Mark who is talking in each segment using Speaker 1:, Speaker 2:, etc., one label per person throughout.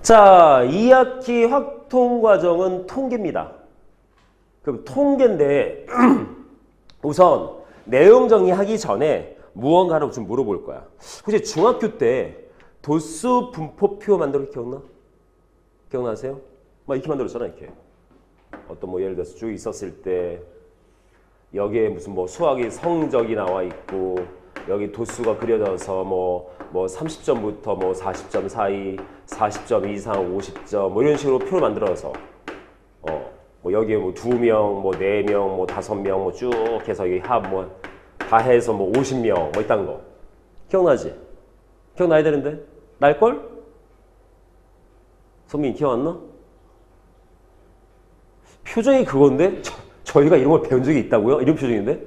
Speaker 1: 자, 2학기 확통 과정은 통계입니다. 그럼 통계인데 우선 내용 정리하기 전에 무언가를 좀 물어볼 거야. 혹시 중학교 때 도수 분포표 만들어 기억나? 기억나세요? 막 이렇게 만들었잖아, 이렇게. 어떤 뭐 예를 들어서 쭉 있었을 때 여기에 무슨 뭐 수학의 성적이 나와 있고 여기 도수가 그려져서 뭐 30점부터 뭐 40점 사이, 40점 이상, 50점 뭐 이런 식으로 표를 만들어서 뭐 여기에 뭐 2명, 뭐 4명, 뭐 5명 뭐 쭉 해서 여기 합 뭐 다 해서 뭐 50명 뭐 있다는 거. 기억나지? 기억나야 되는데? 날걸? 선민이 기억 안 나? 표정이 그건데? 저희가 이런 걸 배운 적이 있다고요? 이런 표정인데?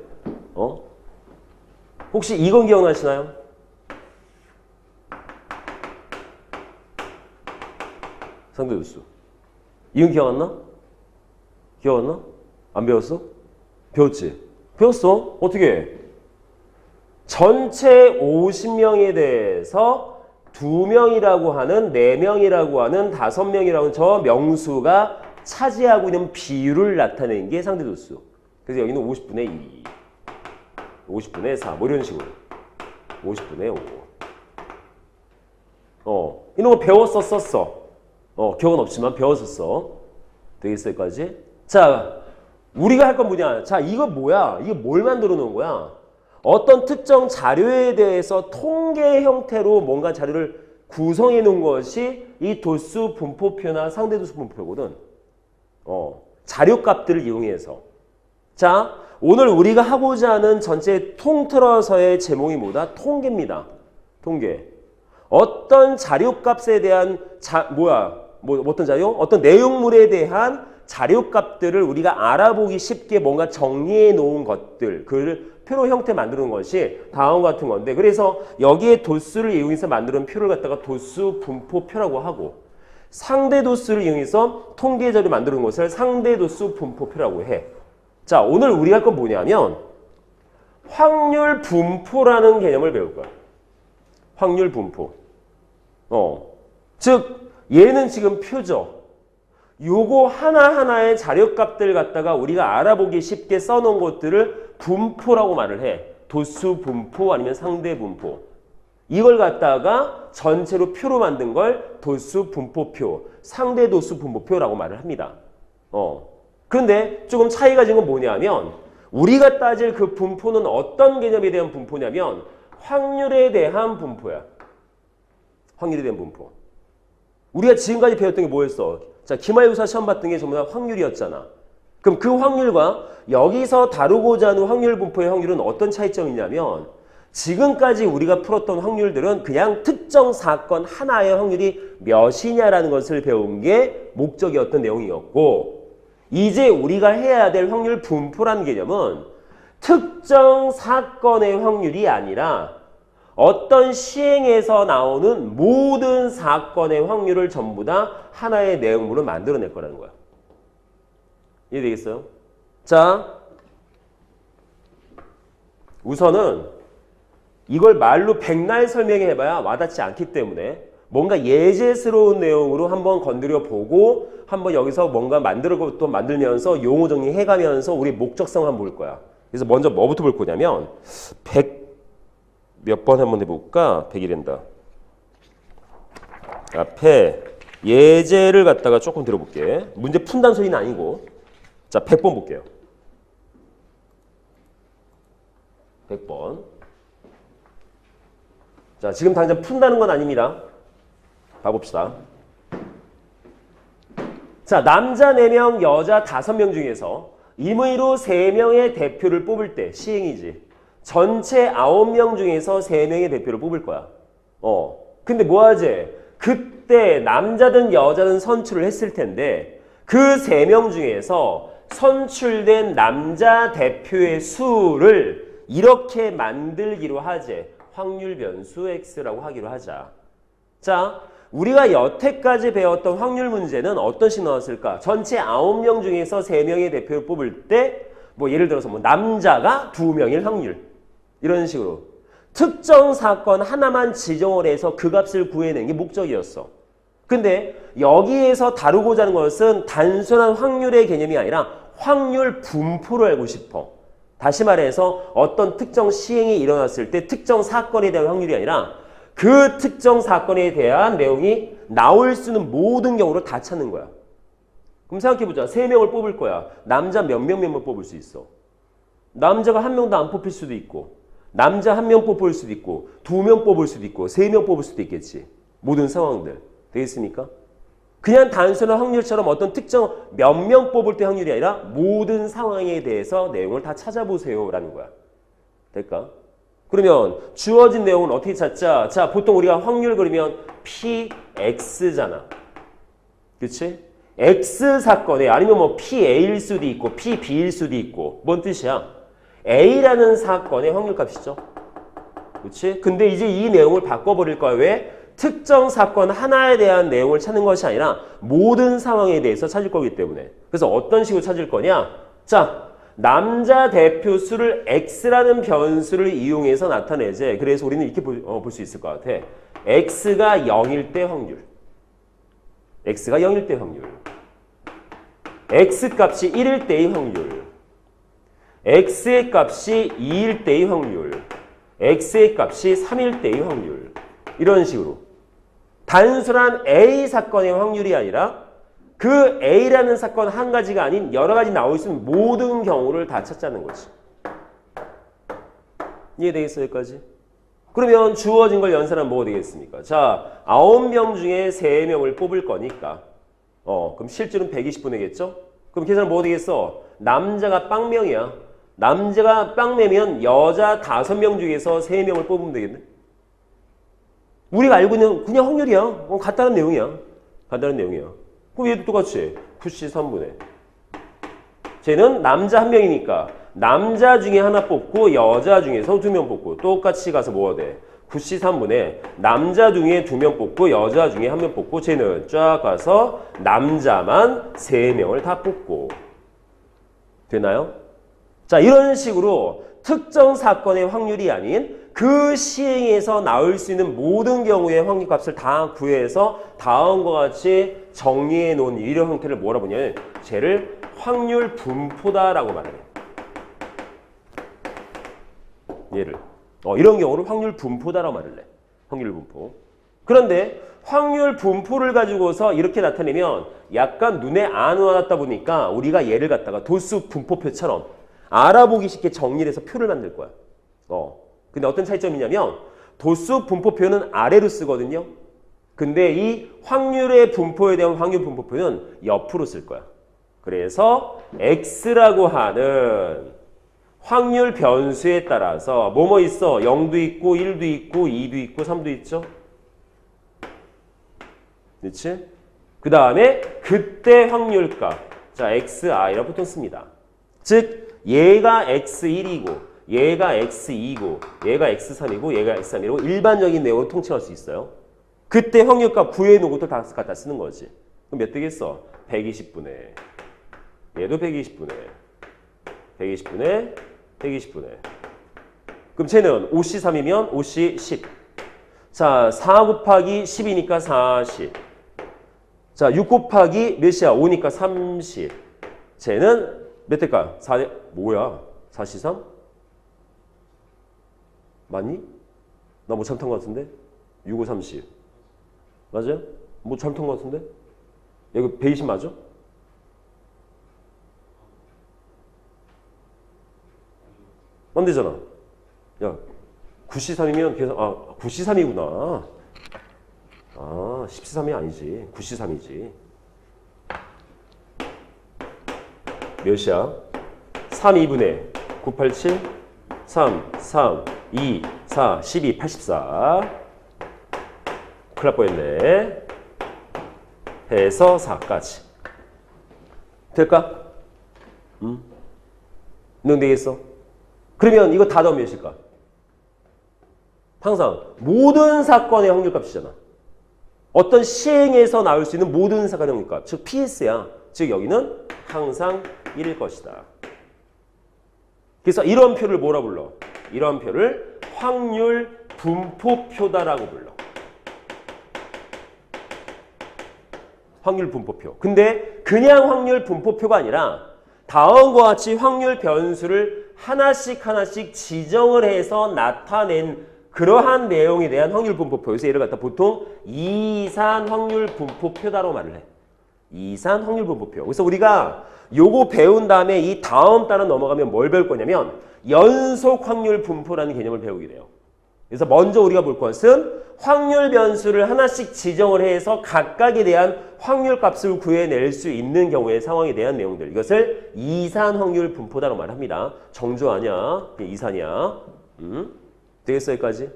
Speaker 1: 혹시 이건 기억나시나요? 상대도수. 이건 기억 안 나? 기억 안 나? 안 배웠어? 배웠지? 배웠어? 어떻게 해? 전체 50명에 대해서 2명이라고 하는, 4명이라고 하는, 5명이라고 하는 저 명수가 차지하고 있는 비율을 나타내는 게 상대도수. 그래서 여기는 50분의 2, 50분의 4, 뭐 이런 식으로. 50분의 5. 이런 거 배웠었어. 기억은 없지만 배웠었어. 되겠어, 여기까지? 자, 우리가 할 건 뭐냐? 자, 이거 뭐야? 이거 뭘 만들어 놓은 거야? 어떤 특정 자료에 대해서 통계 형태로 뭔가 자료를 구성해 놓은 것이 이 도수 분포표나 상대도수 분포표거든. 자료값들을 이용해서. 자, 오늘 우리가 하고자 하는 전체 통틀어서의 제목이 뭐다? 통계입니다. 통계. 어떤 자료값에 대한 어떤 자료? 어떤 내용물에 대한 자료값들을 우리가 알아보기 쉽게 뭔가 정리해 놓은 것들, 그를 표로 형태 만드는 것이 다음과 같은 건데, 그래서 여기에 도수를 이용해서 만드는 표를 갖다가 도수 분포표라고 하고, 상대 도수를 이용해서 통계 자료를 만드는 것을 상대 도수 분포표라고 해. 자, 오늘 우리가 할 건 뭐냐면 확률 분포라는 개념을 배울 거야. 확률 분포. 즉 얘는 지금 표죠. 요거 하나하나의 자료값들 갖다가 우리가 알아보기 쉽게 써놓은 것들을 분포라고 말을 해. 도수 분포 아니면 상대 분포. 이걸 갖다가 전체로 표로 만든 걸 도수 분포표, 상대 도수 분포표라고 말을 합니다. 그런데 조금 차이가 지금 뭐냐면 우리가 따질 그 분포는 어떤 개념에 대한 분포냐면 확률에 대한 분포야. 확률에 대한 분포. 우리가 지금까지 배웠던 게 뭐였어? 자, 기말고사 시험 봤던 게 전부 다 확률이었잖아. 그럼 그 확률과 여기서 다루고자 하는 확률 분포의 확률은 어떤 차이점이 있냐면 지금까지 우리가 풀었던 확률들은 그냥 특정 사건 하나의 확률이 몇이냐라는 것을 배운 게 목적이었던 내용이었고, 이제 우리가 해야 될 확률 분포라는 개념은 특정 사건의 확률이 아니라 어떤 시행에서 나오는 모든 사건의 확률을 전부 다 하나의 내용물로 만들어낼 거라는 거야. 이해되겠어요? 자, 우선은 이걸 말로 백날 설명해봐야 와닿지 않기 때문에 뭔가 예제스러운 내용으로 한번 건드려 보고 한번 여기서 뭔가 또 만들면서 용어 정리해가면서 우리 목적성을 한번 볼 거야. 그래서 먼저 뭐부터 볼 거냐면 100 몇 번 한번 해볼까? 100이란다. 앞에 예제를 갖다가 조금 들어볼게. 문제 푼다는 소리는 아니고. 자, 100번 볼게요. 100번. 자, 지금 당장 푼다는 건 아닙니다. 봐봅시다. 자, 남자 4명, 여자 5명 중에서 임의로 3명의 대표를 뽑을 때, 시행이지. 전체 9명 중에서 3명의 대표를 뽑을 거야. 근데 뭐하지? 그때 남자든 여자든 선출을 했을 텐데 그 3명 중에서 선출된 남자 대표의 수를 이렇게 만들기로 하지. 확률 변수 x라고 하기로 하자. 자, 우리가 여태까지 배웠던 확률 문제는 어떤 식으로 나왔을까? 전체 9명 중에서 3명의 대표를 뽑을 때 뭐 예를 들어서 뭐 남자가 2명일 확률. 이런 식으로 특정 사건 하나만 지정을 해서 그 값을 구해내는 게 목적이었어. 근데 여기에서 다루고자 하는 것은 단순한 확률의 개념이 아니라 확률 분포를 알고 싶어. 다시 말해서 어떤 특정 시행이 일어났을 때 특정 사건에 대한 확률이 아니라 그 특정 사건에 대한 내용이 나올 수 있는 모든 경우를 다 찾는 거야. 그럼 생각해보자. 3명을 뽑을 거야. 남자 몇 명 뽑을 수 있어? 남자가 1명도 안 뽑힐 수도 있고, 남자 1명 뽑을 수도 있고, 2명 뽑을 수도 있고, 3명 뽑을 수도 있겠지. 모든 상황들. 되겠습니까? 그냥 단순한 확률처럼 어떤 특정 몇 명 뽑을 때 확률이 아니라 모든 상황에 대해서 내용을 다 찾아보세요 라는 거야. 될까? 그러면 주어진 내용은 어떻게 찾자? 자, 보통 우리가 확률 그리면 PX잖아. 그치? X 사건에 아니면 뭐 PA일 수도 있고 PB일 수도 있고 뭔 뜻이야? A라는 사건의 확률값이죠. 그치? 근데 이제 이 내용을 바꿔버릴 거야. 왜? 특정 사건 하나에 대한 내용을 찾는 것이 아니라 모든 상황에 대해서 찾을 거기 때문에. 그래서 어떤 식으로 찾을 거냐? 자, 남자 대표 수를 X라는 변수를 이용해서 나타내지. 그래서 우리는 이렇게 볼 수 있을 것 같아. X가 0일 때 확률. X가 0일 때 확률. X 값이 1일 때의 확률. X의 값이 2일 때의 확률. X의 값이 3일 때의 확률. 이런 식으로. 단순한 A 사건의 확률이 아니라 그 A라는 사건 한 가지가 아닌 여러 가지 나올 수 있는 모든 경우를 다 찾자는 거지. 이해되겠어요, 여기까지? 그러면 주어진 걸 연산하면 뭐가 되겠습니까? 자, 9명 중에 3명을 뽑을 거니까 그럼 실제로는 120분이겠죠? 그럼 계산은 뭐가 되겠어? 남자가 빵명이야. 남자가 빵매면 여자 5명 중에서 3명을 뽑으면 되겠네? 우리가 알고 있는 그냥 확률이야. 간단한 내용이야. 간단한 내용이야. 그럼 얘도 똑같이 9시 3분의. 쟤는 남자 1명이니까 남자 중에 하나 뽑고 여자 중에서 2명 뽑고 똑같이 가서 뭐가 돼? 9시 3분의 남자 중에 2명 뽑고 여자 중에 1명 뽑고 쟤는 쫙 가서 남자만 3명을 다 뽑고. 되나요? 자, 이런 식으로 특정 사건의 확률이 아닌 그 시행에서 나올 수 있는 모든 경우의 확률값을 다 구해서 다음과 같이 정리해 놓은 이런 형태를 뭐라 보냐면 쟤를 확률 분포다라고 말해요. 얘를 이런 경우를 확률 분포다라고 말을 해. 확률 분포. 그런데 확률 분포를 가지고서 이렇게 나타내면 약간 눈에 안 와닿다 보니까 우리가 얘를 갖다가 도수 분포표처럼 알아보기 쉽게 정리를 해서 표를 만들 거야. 근데 어떤 차이점이냐면 도수 분포표는 아래로 쓰거든요. 근데 이 확률의 분포에 대한 확률 분포표는 옆으로 쓸 거야. 그래서 X라고 하는 확률 변수에 따라서 뭐뭐 있어? 0도 있고 1도 있고 2도 있고 3도 있죠. 그렇지? 그 다음에 그때 확률값. 자, XI라고 보통 씁니다. 즉 얘가 X1이고 얘가 X2고 얘가 X3이고 얘가 X3이고 일반적인 내용을 통칭할 수 있어요. 그때 확률값 구해놓은 것도 다 갖다 쓰는 거지. 그럼 몇 되겠어? 120분의 얘도 120분의 120분의 120분의 그럼 쟤는 5C3이면 5C 10. 자, 4 곱하기 10이니까 40. 자, 6 곱하기 몇이야? 5니까 30. 쟤는 몇 대일까? 4, 뭐야? 4C3? 맞니? 나 뭐 잘못한 것 같은데? 6, 5, 30. 맞아요? 뭐 잘못한 것 같은데? 이거 120 맞아? 안 되잖아. 야, 9C3이면 계산, 9C3이구나. 10C3이 아니지. 9C3이지. 몇이야? 3, 2분의 9, 8, 7, 3, 3, 2, 4, 12, 84. 큰일 날 뻔했네. 해서 4까지. 될까? 능되겠어? 그러면 이거 다 더하면 몇일까? 항상 모든 사건의 확률값이잖아. 어떤 시행에서 나올 수 있는 모든 사건의 확률값. 즉 PS야. 즉 여기는 항상 1일 것이다. 그래서 이런 표를 뭐라 불러? 이런 표를 확률 분포표다라고 불러. 확률 분포표. 근데 그냥 확률 분포표가 아니라 다음과 같이 확률 변수를 하나씩 지정을 해서 나타낸 그러한 내용에 대한 확률 분포표. 그래서 얘를 갖다 보통 이산 확률 분포표다라고 말을 해. 이산 확률 분포표. 그래서 우리가 요거 배운 다음에 이 다음 단원 넘어가면 뭘 배울 거냐면 연속 확률 분포라는 개념을 배우게 돼요. 그래서 먼저 우리가 볼 것은 확률 변수를 하나씩 지정을 해서 각각에 대한 확률 값을 구해낼 수 있는 경우의 상황에 대한 내용들. 이것을 이산 확률 분포다라고 말합니다. 정조 아니야. 이산이야. 되겠어 여기까지?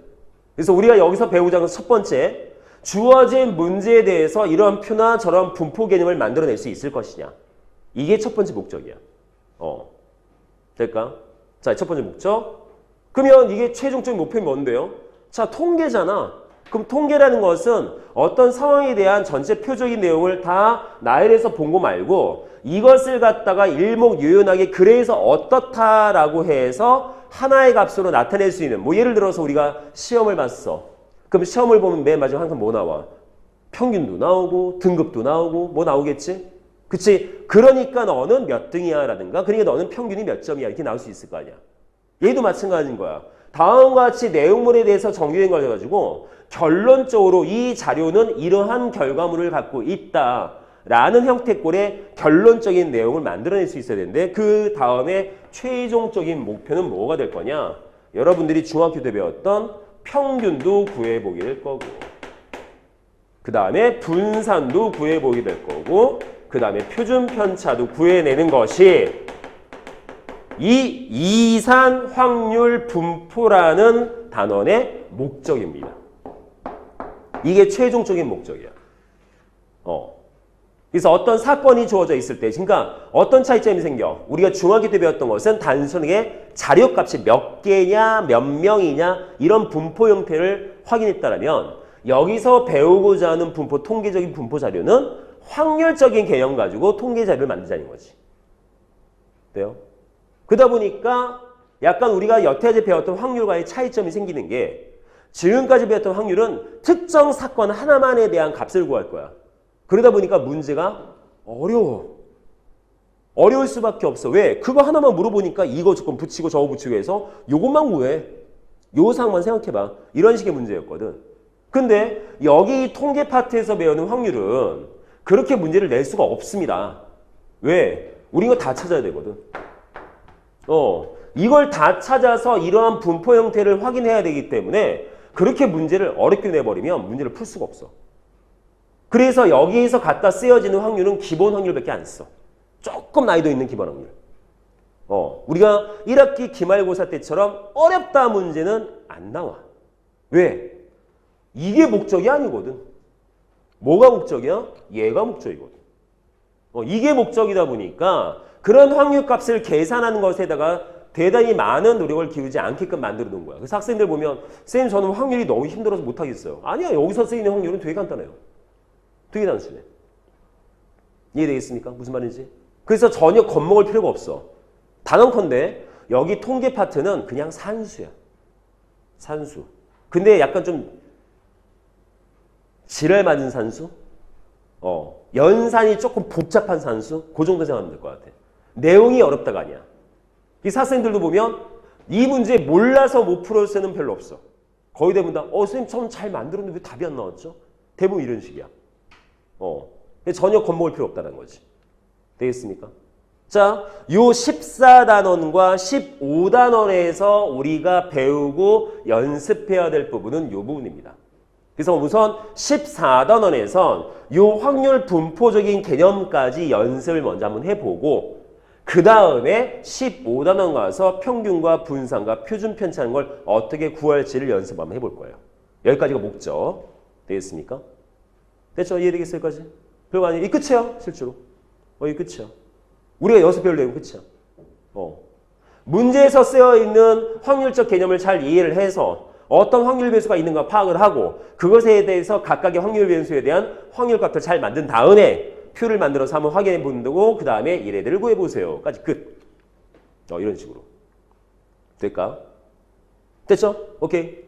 Speaker 1: 그래서 우리가 여기서 배우자 하는 첫 번째, 주어진 문제에 대해서 이런 표나 저런 분포 개념을 만들어낼 수 있을 것이냐. 이게 첫 번째 목적이야. 될까? 자, 첫 번째 목적. 그러면 이게 최종적인 목표는 뭔데요? 자, 통계잖아. 그럼 통계라는 것은 어떤 상황에 대한 전체 표적인 내용을 다 나열해서 본 거 말고 이것을 갖다가 일목요연하게 그래서 어떻다라고 해서 하나의 값으로 나타낼 수 있는, 뭐 예를 들어서 우리가 시험을 봤어. 그럼 시험을 보면 맨 마지막 항상 뭐 나와? 평균도 나오고 등급도 나오고 뭐 나오겠지? 그치? 그러니까 너는 몇 등이야 라든가 그러니까 너는 평균이 몇 점이야 이렇게 나올 수 있을 거 아니야. 얘도 마찬가지인 거야. 다음과 같이 내용물에 대해서 정규행 걸려가지고 결론적으로 이 자료는 이러한 결과물을 갖고 있다라는 형태꼴의 결론적인 내용을 만들어낼 수 있어야 되는데 그 다음에 최종적인 목표는 뭐가 될 거냐? 여러분들이 중학교 때 배웠던 평균도 구해보게 될 거고 그 다음에 분산도 구해보게 될 거고 그 다음에 표준 편차도 구해내는 것이 이 이산 확률 분포라는 단원의 목적입니다. 이게 최종적인 목적이야. 그래서 어떤 사건이 주어져 있을 때, 그러니까 어떤 차이점이 생겨? 우리가 중학교 때 배웠던 것은 단순하게 자료값이 몇 개냐, 몇 명이냐 이런 분포 형태를 확인했다라면 여기서 배우고자 하는 분포, 통계적인 분포 자료는 확률적인 개념 가지고 통계 자료를 만들자는 거지. 돼요? 그러다 보니까 약간 우리가 여태까지 배웠던 확률과의 차이점이 생기는 게 지금까지 배웠던 확률은 특정 사건 하나만에 대한 값을 구할 거야. 그러다 보니까 문제가 어려워. 어려울 수밖에 없어. 왜? 그거 하나만 물어보니까 이거 조금 붙이고 저거 붙이고 해서 요것만 구해. 요 상황만 생각해봐. 이런 식의 문제였거든. 근데 여기 통계 파트에서 배우는 확률은 그렇게 문제를 낼 수가 없습니다. 왜? 우리 이거 다 찾아야 되거든. 이걸 다 찾아서 이러한 분포 형태를 확인해야 되기 때문에 그렇게 문제를 어렵게 내버리면 문제를 풀 수가 없어. 그래서 여기에서 갖다 쓰여지는 확률은 기본 확률밖에 안 써. 조금 난이도 있는 기본 확률. 우리가 1학기 기말고사 때처럼 어렵다 문제는 안 나와. 왜? 이게 목적이 아니거든. 뭐가 목적이야? 얘가 목적이거든. 이게 목적이다 보니까 그런 확률값을 계산하는 것에다가 대단히 많은 노력을 기울이지 않게끔 만들어 놓은 거야. 그래서 학생들 보면 쌤 저는 확률이 너무 힘들어서 못하겠어요. 아니야. 여기서 쓰이는 확률은 되게 간단해요. 되게 단순해. 이해되겠습니까? 무슨 말인지? 그래서 전혀 겁먹을 필요가 없어. 단언컨대 여기 통계 파트는 그냥 산수야. 산수. 근데 약간 좀 지랄 맞은 산수? 연산이 조금 복잡한 산수? 그 정도 생각하면 될 것 같아. 내용이 어렵다가 아니야. 이 학생들도 보면 이 문제 몰라서 못 풀을 수는 별로 없어. 거의 대부분 다 선생님 저는 잘 만들었는데 왜 답이 안 나왔죠? 대부분 이런 식이야. 전혀 겁먹을 필요 없다는 거지. 되겠습니까? 자, 요 14단원과 15단원에서 우리가 배우고 연습해야 될 부분은 요 부분입니다. 그래서 우선 14단원에선 요 확률 분포적인 개념까지 연습을 먼저 한번 해보고 그 다음에 15단원 가서 평균과 분산과 표준 편차하는 걸 어떻게 구할지를 연습 한번 해볼 거예요. 여기까지가 목적. 되겠습니까? 됐죠? 이해되겠어요? 여기까지? 별거 아니에요. 이 끝이에요. 실제로. 이 끝이야. 우리가 여섯 배울 내용 끝이야. 문제에서 쓰여있는 확률적 개념을 잘 이해를 해서 어떤 확률 변수가 있는가 파악을 하고 그것에 대해서 각각의 확률 변수에 대한 확률값을 잘 만든 다음에 표를 만들어서 한번 확인해 본다고 그 다음에 얘네들을 구해보세요. 까지 끝. 이런 식으로. 될까? 됐죠? 오케이.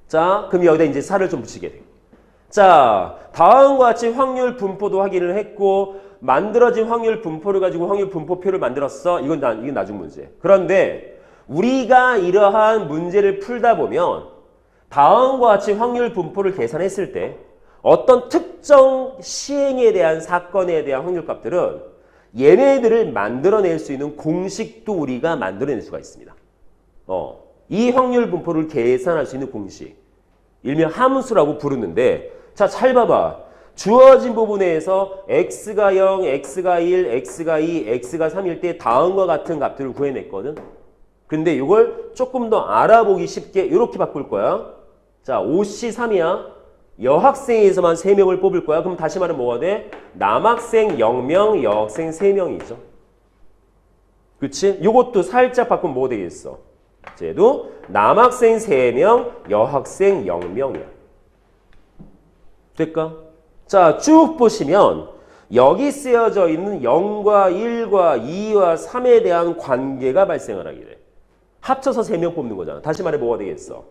Speaker 1: 자, 그럼 여기다 이제 살을 좀 붙이게 돼. 자, 다음과 같이 확률 분포도 확인을 했고 만들어진 확률 분포를 가지고 확률 분포표를 만들었어. 이건 나중 문제. 그런데 우리가 이러한 문제를 풀다 보면 다음과 같이 확률 분포를 계산했을 때 어떤 특정 시행에 대한 사건에 대한 확률값들은 얘네들을 만들어낼 수 있는 공식도 우리가 만들어낼 수가 있습니다. 이 확률 분포를 계산할 수 있는 공식. 일명 함수라고 부르는데 자, 잘 봐봐. 주어진 부분에서 x가 0, x가 1, x가 2, x가 3일 때 다음과 같은 값들을 구해냈거든. 근데 이걸 조금 더 알아보기 쉽게 이렇게 바꿀 거야. 자, 5C3이야. 여학생에서만 3명을 뽑을 거야. 그럼 다시 말하면 뭐가 돼? 남학생 0명, 여학생 3명이죠. 그치? 이것도 살짝 바꾸면 뭐가 되겠어? 쟤도 남학생 3명, 여학생 0명이야. 될까? 자, 쭉 보시면 여기 쓰여져 있는 0과 1과 2와 3에 대한 관계가 발생을 하게 돼. 합쳐서 3명 뽑는 거잖아. 다시 말해 뭐가 되겠어?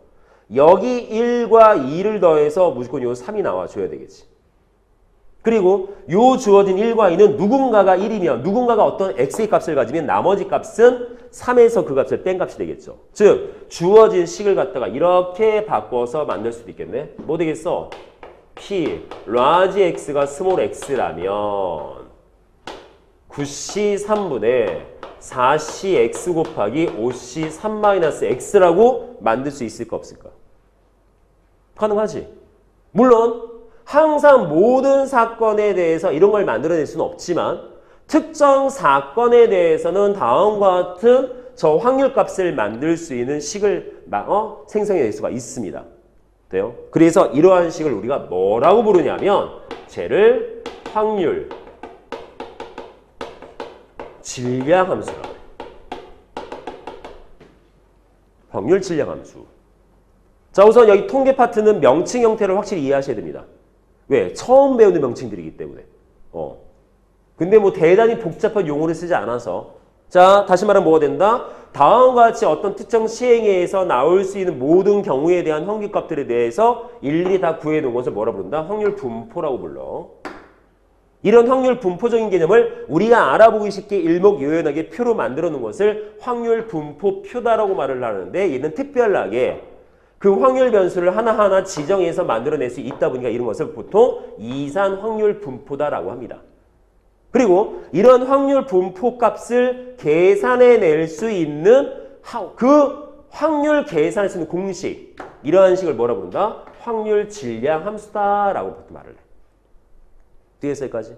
Speaker 1: 여기 1과 2를 더해서 무조건 요 3이 나와줘야 되겠지. 그리고 요 주어진 1과 2는 누군가가 1이면 누군가가 어떤 x의 값을 가지면 나머지 값은 3에서 그 값을 뺀 값이 되겠죠. 즉 주어진 식을 갖다가 이렇게 바꿔서 만들 수도 있겠네. 뭐 되겠어? P large x가 small x라면 9c 3분의 4c x 곱하기 5c 3-x라고 만들 수 있을까 없을까? 가능하지. 물론 항상 모든 사건에 대해서 이런 걸 만들어낼 수는 없지만 특정 사건에 대해서는 다음과 같은 저 확률값을 만들 수 있는 식을 생성해낼 수가 있습니다. 돼요? 그래서 이러한 식을 우리가 뭐라고 부르냐면 쟤를 확률 질량 함수라고 해요. 확률 질량 함수. 자, 우선 여기 통계 파트는 명칭 형태를 확실히 이해하셔야 됩니다. 왜? 처음 배우는 명칭들이기 때문에. 근데 뭐 대단히 복잡한 용어를 쓰지 않아서. 자, 다시 말하면 뭐가 된다? 다음과 같이 어떤 특정 시행에서 나올 수 있는 모든 경우에 대한 확률값들에 대해서 일일이 다 구해놓은 것을 뭐라 부른다? 확률 분포라고 불러. 이런 확률 분포적인 개념을 우리가 알아보기 쉽게 일목요연하게 표로 만들어 놓은 것을 확률 분포표다라고 말을 하는데 얘는 특별하게 그 확률 변수를 하나하나 지정해서 만들어낼 수 있다 보니까 이런 것을 보통 이산 확률 분포다라고 합니다. 그리고 이런 확률 분포 값을 계산해낼 수 있는 그 확률 계산할 수 있는 공식, 이러한 식을 뭐라 부른다? 확률 질량 함수다라고 보통 말을 해. 뒤에서 여기까지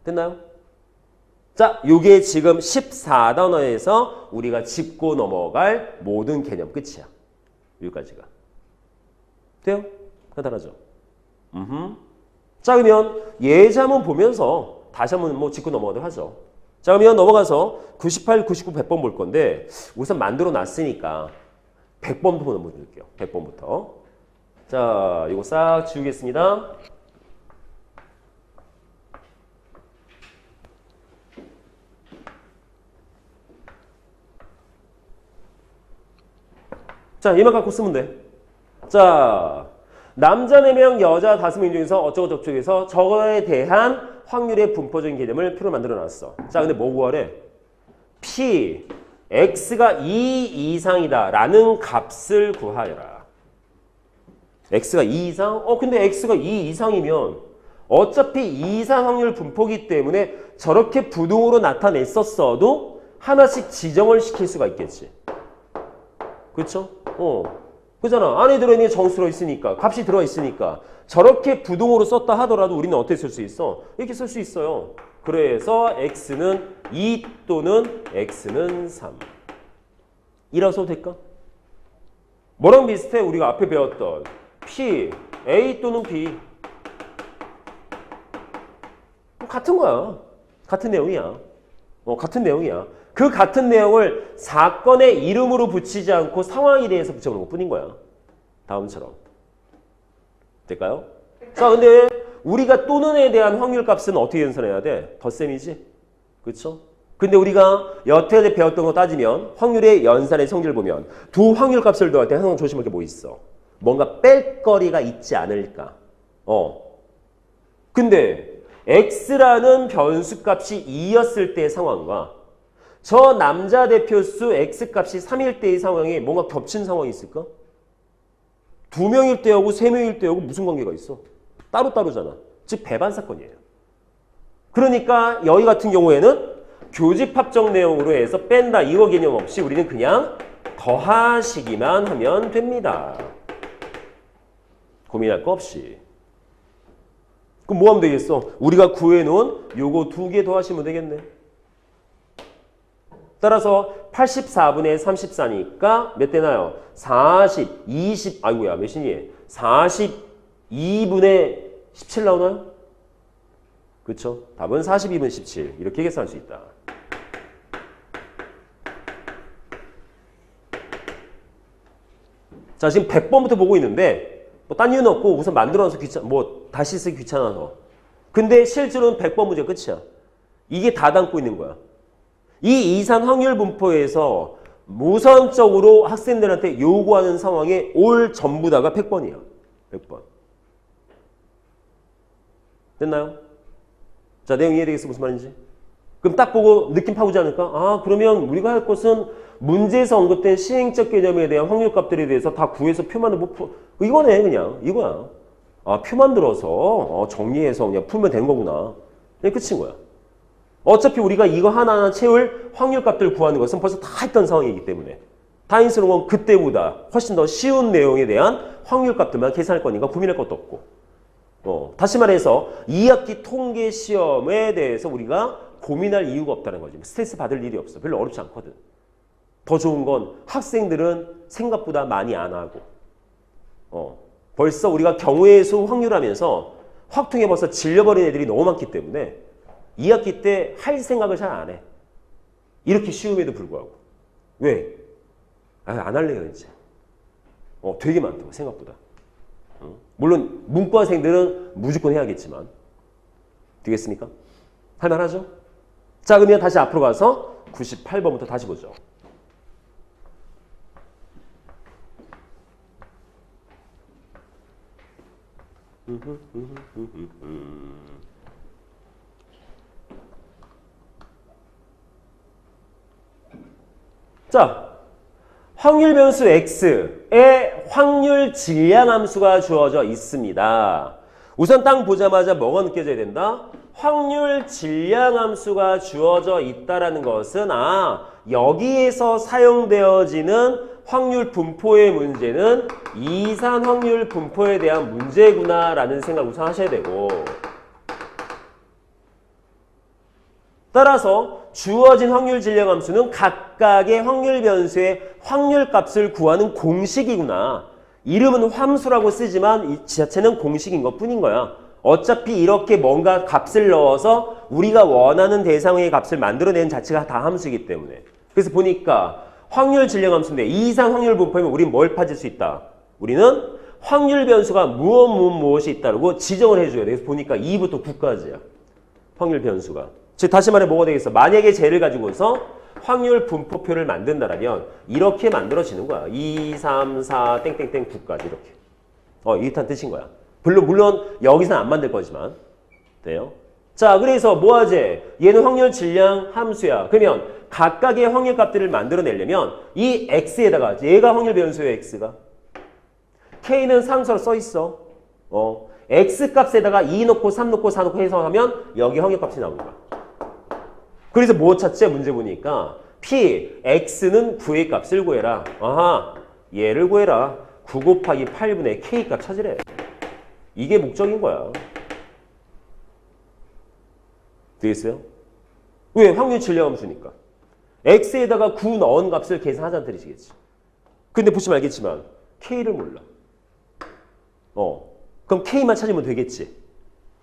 Speaker 1: 됐나요? 자, 요게 지금 14단원에서 우리가 짚고 넘어갈 모든 개념 끝이야. 여기까지가. 돼요? 간단하죠? 자, 그러면 예제한번 보면서 다시 한번 뭐 짚고 넘어가도록 하죠. 자, 그러면 넘어가서 98, 99, 100번 볼 건데 우선 만들어 놨으니까 100번부터 넘어줄게요. 100번부터. 자, 이거 싹 지우겠습니다. 자, 얘만 갖고 쓰면 돼. 자, 남자 4명, 여자 5명 중에서 어쩌고저쩌고해서 저거에 대한 확률의 분포적인 개념을 표로 만들어 놨어. 자, 근데 뭐 구하래? P, X가 2 이상이다 라는 값을 구하여라. X가 2 이상? 근데 X가 2 이상이면 어차피 2 이상 확률 분포기 때문에 저렇게 부동으로 나타냈었어도 하나씩 지정을 시킬 수가 있겠지. 그렇죠? 그잖아. 안에 들어있는 게 정수 들어있으니까, 값이 들어있으니까 저렇게 부동으로 썼다 하더라도 우리는 어떻게 쓸 수 있어? 이렇게 쓸 수 있어요. 그래서 x는 2 또는 x는 3. 이라고 써도 될까? 뭐랑 비슷해? 우리가 앞에 배웠던 p, a 또는 b. 같은 거야. 같은 내용이야. 같은 내용이야. 그 같은 내용을 사건의 이름으로 붙이지 않고 상황에 대해서 붙여보는 것 뿐인 거야. 다음처럼. 될까요? 자, 근데 우리가 또는에 대한 확률값은 어떻게 연산해야 돼? 덧셈이지? 그렇죠? 근데 우리가 여태까지 배웠던 거 따지면 확률의 연산의 성질을 보면 두 확률값을 더할 때 항상 조심할 게 뭐 있어? 뭔가 뺄 거리가 있지 않을까? 근데 x라는 변수값이 2였을 때의 상황과 저 남자 대표수 x값이 3일 때의 상황에 뭔가 겹친 상황이 있을까? 2명일 때하고 3명일 때하고 무슨 관계가 있어? 따로따로잖아. 즉 배반 사건이에요. 그러니까 여기 같은 경우에는 교집 합정 내용으로 해서 뺀다 이거 개념 없이 우리는 그냥 더하시기만 하면 됩니다. 고민할 거 없이. 그럼 뭐 하면 되겠어? 우리가 구해놓은 요거 2개 더하시면 되겠네. 따라서 84분의 34니까 몇 되나요? 40, 20, 아이고야 몇이니? 42분의 17 나오나요? 그렇죠? 답은 42분의 17 이렇게 계산할 수 있다. 자 지금 100번부터 보고 있는데 뭐 딴 이유는 없고 우선 만들어놔서 다시 쓰기 귀찮아서. 근데 실제로는 100번 문제 끝이야. 이게 다 담고 있는 거야. 이 이산 확률 분포에서 우선적으로 학생들한테 요구하는 상황에 올 전부 다가 100번이야. 100번. 됐나요? 자, 내용 이해되겠어? 무슨 말인지? 그럼 딱 보고 느낌 파고지 않을까? 아, 그러면 우리가 할 것은 문제에서 언급된 시행적 개념에 대한 확률값들에 대해서 다 구해서 표만을 이거네, 그냥. 이거야. 아, 표 만들어서 정리해서 그냥 풀면 되는 거구나. 그냥 끝인 거야. 어차피 우리가 이거 하나하나 채울 확률값들 구하는 것은 벌써 다 했던 상황이기 때문에 다행스러운 건 그때보다 훨씬 더 쉬운 내용에 대한 확률값들만 계산할 거니까 고민할 것도 없고 다시 말해서 2학기 통계 시험에 대해서 우리가 고민할 이유가 없다는 거지. 스트레스 받을 일이 없어. 별로 어렵지 않거든. 더 좋은 건 학생들은 생각보다 많이 안 하고 벌써 우리가 경우의 수 확률하면서 확통에 벌써 질려버린 애들이 너무 많기 때문에 2학기 때 할 생각을 잘 안 해. 이렇게 쉬움에도 불구하고. 왜? 안 할래요 이제. 되게 많다고 생각보다. 물론 문과생들은 무조건 해야겠지만. 되겠습니까? 할만하죠? 자 그러면 다시 앞으로 가서 98번부터 다시 보죠. 자, 확률 변수 x의 확률 질량 함수가 주어져 있습니다. 우선 딱 보자마자 뭐가 느껴져야 된다? 확률 질량 함수가 주어져 있다라는 것은 여기에서 사용되어지는 확률 분포의 문제는 이산 확률 분포에 대한 문제구나라는 생각 우선 하셔야 되고 따라서 주어진 확률 질량 함수는 각각의 확률 변수의 확률값을 구하는 공식이구나. 이름은 함수라고 쓰지만 이 자체는 공식인 것 뿐인 거야. 어차피 이렇게 뭔가 값을 넣어서 우리가 원하는 대상의 값을 만들어내는 자체가 다 함수이기 때문에. 그래서 보니까 확률 질량 함수인데 이상 확률 분포이면 우리는 뭘 찾을 수 있다? 우리는 확률 변수가 무엇이 있다고 지정을 해줘야 돼. 그래서 보니까 2부터 9까지야. 확률 변수가. 즉 다시 말해 뭐가 되겠어? 만약에 쟤를 가지고서 확률 분포표를 만든다라면 이렇게 만들어지는 거야. 2, 3, 4, 땡땡땡 9까지 이렇게. 이렇다는 뜻인 거야. 물론 여기서는 안 만들 거지만 돼요. 자 그래서 뭐하지? 얘는 확률 질량 함수야. 그러면 각각의 확률 값들을 만들어내려면 이 x에다가 얘가 확률 변수예요. x가. k는 상수로 써 있어. x 값에다가 2 넣고 3 넣고 4 넣고 해서 하면 여기 확률 값이 나오는 거야. 그래서 뭐 찾지? 문제 보니까 p, x는 9의 값을 구해라. 아하, 얘를 구해라. 9 곱하기 8분의 k 값 찾으래. 이게 목적인 거야. 되겠어요? 왜? 확률 질량 함수니까. x에다가 9 넣은 값을 계산하자는 뜻이겠지. 근데 보시면 알겠지만 k를 몰라. 그럼 k만 찾으면 되겠지.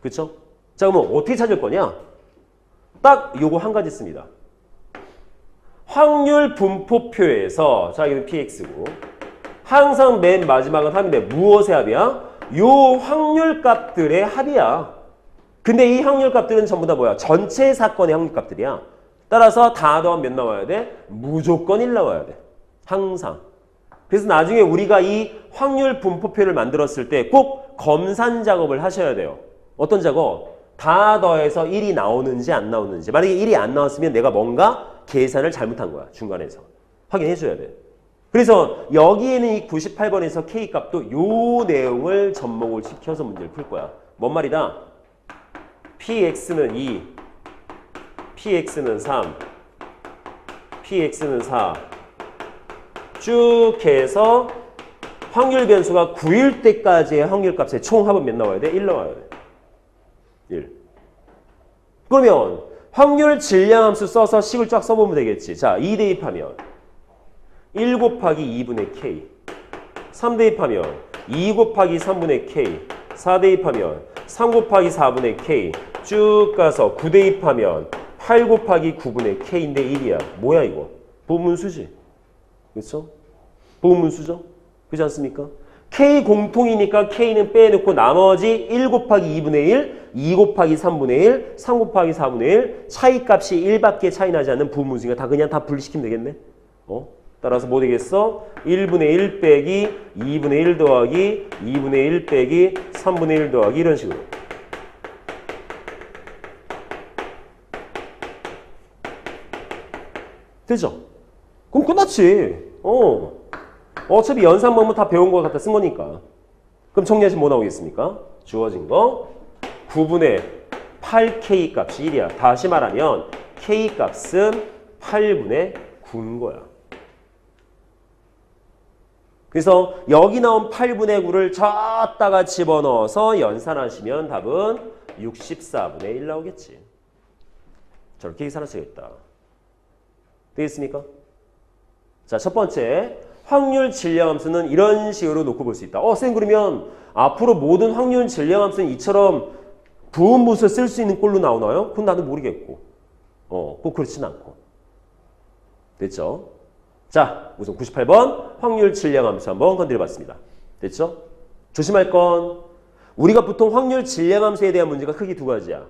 Speaker 1: 그쵸? 자 그러면 어떻게 찾을 거냐? 딱 요거 한 가지 씁니다. 확률 분포표에서 자 이건 px고 항상 맨 마지막은 합인데 무엇의 합이야? 요 확률 값들의 합이야. 근데 이 확률 값들은 전부 다 뭐야? 전체 사건의 확률 값들이야. 따라서 다 더하면 몇 나와야 돼? 무조건 1 나와야 돼. 항상. 그래서 나중에 우리가 이 확률 분포표를 만들었을 때 꼭 검산 작업을 하셔야 돼요. 어떤 작업? 다 더해서 1이 나오는지 안 나오는지. 만약에 1이 안 나왔으면 내가 뭔가 계산을 잘못한 거야. 중간에서. 확인해 줘야 돼. 그래서 여기에는 이 98번에서 K값도 요 내용을 접목을 시켜서 문제를 풀 거야. 뭔 말이다? PX는 2, PX는 3, PX는 4 쭉 해서 확률 변수가 9일 때까지의 확률값의 총합은 몇 나와야 돼? 1 나와야 돼. 1. 그러면 확률 질량함수 써서 식을 쫙 써보면 되겠지. 자, 2 대입하면 1 곱하기 2분의 K, 3 대입하면 2 곱하기 3분의 K, 4 대입하면 3 곱하기 4분의 K 쭉 가서 9 대입하면 8 곱하기 9분의 K인데 1이야. 뭐야 이거? 보문수지. 그렇죠? 보문수죠? 그렇지 않습니까? K 공통이니까 K는 빼놓고 나머지 1 곱하기 2분의 1, 2 곱하기 3분의 1, 3 곱하기 4분의 1 차이값이 1밖에 차이 나지 않는 부문수니까 다 그냥 다 분리시키면 되겠네? 따라서 뭐 되겠어? 1분의 1 빼기 2분의 1 더하기 2분의 1 빼기 3분의 1 더하기 이런 식으로. 되죠? 그럼 끝났지. 어차피 연산법은 다 배운 거 갖다 쓴 거니까. 그럼 정리하시면 뭐 나오겠습니까? 주어진 거 9분의 8K 값이 1이야. 다시 말하면 K 값은 8분의 9인 거야. 그래서 여기 나온 8분의 9를 저다가 집어넣어서 연산하시면 답은 64분의 1 나오겠지. 저렇게 계산하셔야겠다. 되겠습니까? 자, 첫 번째 확률 질량함수는 이런 식으로 놓고 볼 수 있다. 쌤 그러면 앞으로 모든 확률 질량함수는 이처럼 부음분수 쓸 수 있는 꼴로 나오나요? 그건 나도 모르겠고 꼭 그렇진 않고. 됐죠? 자, 우선 98번 확률 질량함수 한번 건드려봤습니다. 됐죠? 조심할 건 우리가 보통 확률 질량함수에 대한 문제가 크게 두 가지야.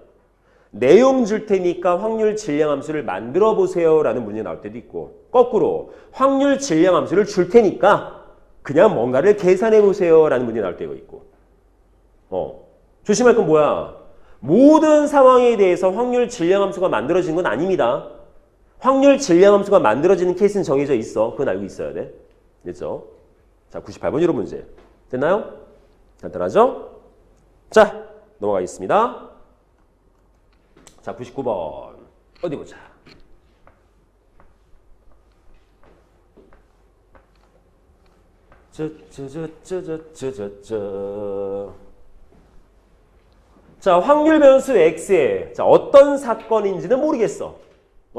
Speaker 1: 내용 줄 테니까 확률 질량함수를 만들어 보세요 라는 문제 나올 때도 있고, 거꾸로 확률 질량함수를 줄 테니까 그냥 뭔가를 계산해 보세요 라는 문제 나올 때가 있고. 조심할 건 뭐야? 모든 상황에 대해서 확률 질량함수가 만들어지는 건 아닙니다. 확률 질량함수가 만들어지는 케이스는 정해져 있어. 그건 알고 있어야 돼. 됐죠? 자, 98번 유로 문제. 됐나요? 간단하죠? 자, 넘어가겠습니다. 자, 99번. 어디 보자. 자, 확률 변수 x에 어떤 사건인지는 모르겠어.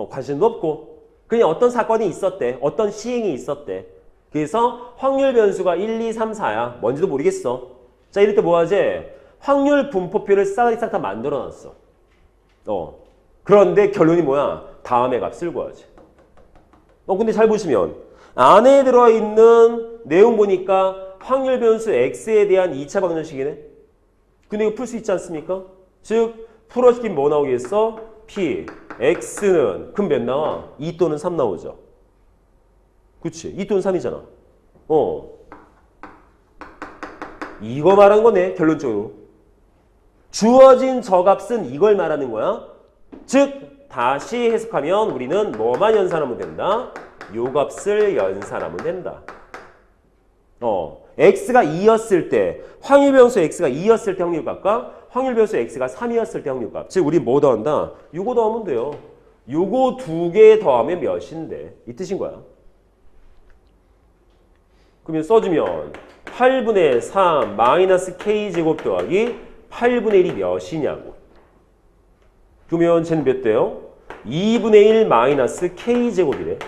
Speaker 1: 관심도 없고 그냥 어떤 사건이 있었대. 어떤 시행이 있었대. 그래서 확률 변수가 1, 2, 3, 4야. 뭔지도 모르겠어. 자, 이럴 때 뭐 하지? 확률 분포표를 싹 다 만들어놨어. 그런데 결론이 뭐야? 다음의 값을 구하지. 근데 잘 보시면 안에 들어있는 내용 보니까 확률 변수 x에 대한 2차 방정식이네. 근데 이거 풀 수 있지 않습니까? 즉 풀어지긴 뭐 나오겠어? p x는 그럼 몇 나와? 2 또는 3 나오죠. 그치? 2 또는 3이잖아. 이거 말한 거네, 결론적으로. 주어진 저 값은 이걸 말하는 거야. 즉 다시 해석하면 우리는 뭐만 연산하면 된다? 요 값을 연산하면 된다. x가 2였을 때 확률 변수 x가 2였을 때 확률값과 확률 변수 x가 3이었을 때 확률값. 즉 우리 뭐 더한다? 요거 더하면 돼요. 요거 두 개 더하면 몇인데? 이 뜻인 거야. 그러면 써주면 8분의 3 마이너스 k제곱 더하기 8분의 1이 몇이냐고. 그러면 쟤는 몇 대요? 2분의 1 마이너스 k제곱이래.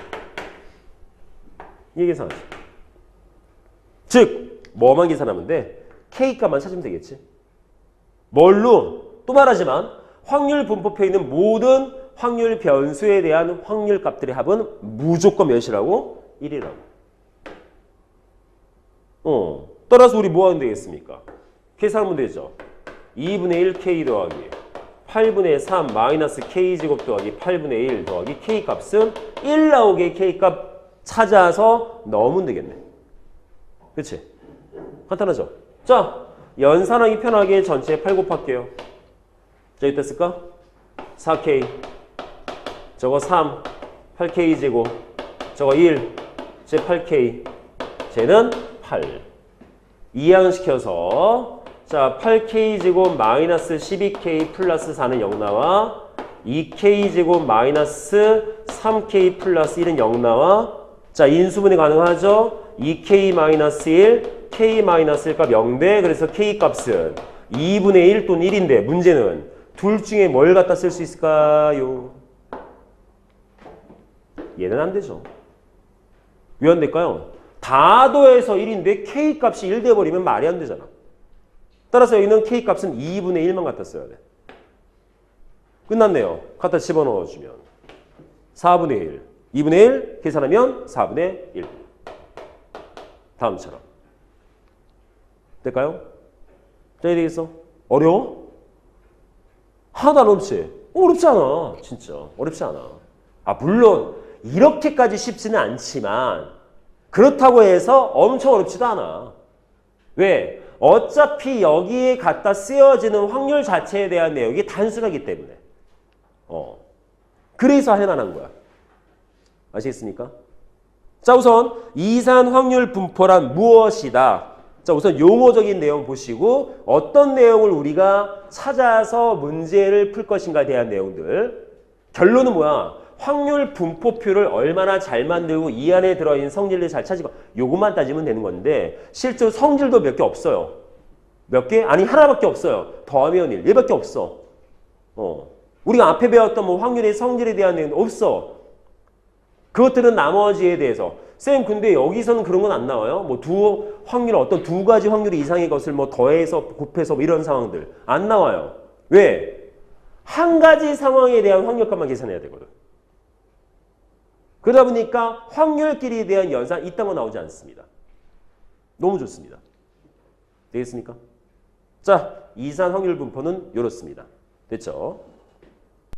Speaker 1: 이 계산하지. 즉 뭐만 계산하면 돼? k값만 찾으면 되겠지. 뭘로? 또 말하지만 확률 분포표에 있는 모든 확률 변수에 대한 확률 값들의 합은 무조건 몇이라고? 1이라고. 따라서 우리 뭐 하면 되겠습니까? 계산하면 되죠. 2분의 1 k 더하기 8분의 3 마이너스 k제곱 더하기 8분의 1 더하기 k값은 1 나오게 k값 찾아서 넣으면 되겠네. 그치? 간단하죠? 자, 연산하기 편하게 전체 8 곱할게요. 자, 이때 쓸까? 4K. 저거 3. 8K 제곱. 저거 1. 제 8K. 쟤는 8. 이항시켜서 자, 8K 제곱 마이너스 12K 플러스 4는 0 나와. 2K 제곱 마이너스 3K 플러스 1은 0 나와. 자, 인수분해 가능하죠? 2K 마이너스 1, K 마이너스 1 값 0대. 그래서 K 값은 2분의 1 또는 1인데 문제는 둘 중에 뭘 갖다 쓸 수 있을까요? 얘는 안 되죠. 왜 안 될까요? 다 더해서 1인데 K 값이 1 돼버리면 말이 안 되잖아. 따라서 여기는 K 값은 2분의 1만 갖다 써야 돼. 끝났네요. 갖다 집어넣어주면 4분의 1. 2분의 1 계산하면 4분의 1. 다음처럼. 될까요? 자, 이래 되겠어? 어려워? 하나도 안 어렵지? 어렵지 않아. 진짜. 어렵지 않아. 아, 물론 이렇게까지 쉽지는 않지만 그렇다고 해서 엄청 어렵지도 않아. 왜? 어차피 여기에 갖다 쓰여지는 확률 자체에 대한 내용이 단순하기 때문에. 그래서 할 만한 거야. 아시겠습니까? 자, 우선 이산 확률 분포란 무엇이다? 자, 우선 용어적인 내용 보시고 어떤 내용을 우리가 찾아서 문제를 풀 것인가에 대한 내용들. 결론은 뭐야? 확률 분포표를 얼마나 잘 만들고 이 안에 들어있는 성질을 잘 찾고 요것만 따지면 되는 건데 실제로 성질도 몇 개 없어요. 몇 개? 아니 하나밖에 없어요. 더하면 1. 얘밖에 없어. 우리가 앞에 배웠던 뭐 확률의 성질에 대한 내용은 없어. 그것들은 나머지에 대해서. 쌤, 근데 여기서는 그런 건 안 나와요? 뭐 확률, 어떤 두 가지 확률 이상의 것을 뭐 더해서, 곱해서 뭐 이런 상황들. 안 나와요. 왜? 한 가지 상황에 대한 확률값만 계산해야 되거든. 그러다 보니까 확률끼리에 대한 연산 이딴 거 나오지 않습니다. 너무 좋습니다. 되겠습니까? 자, 이산 확률 분포는 이렇습니다. 됐죠?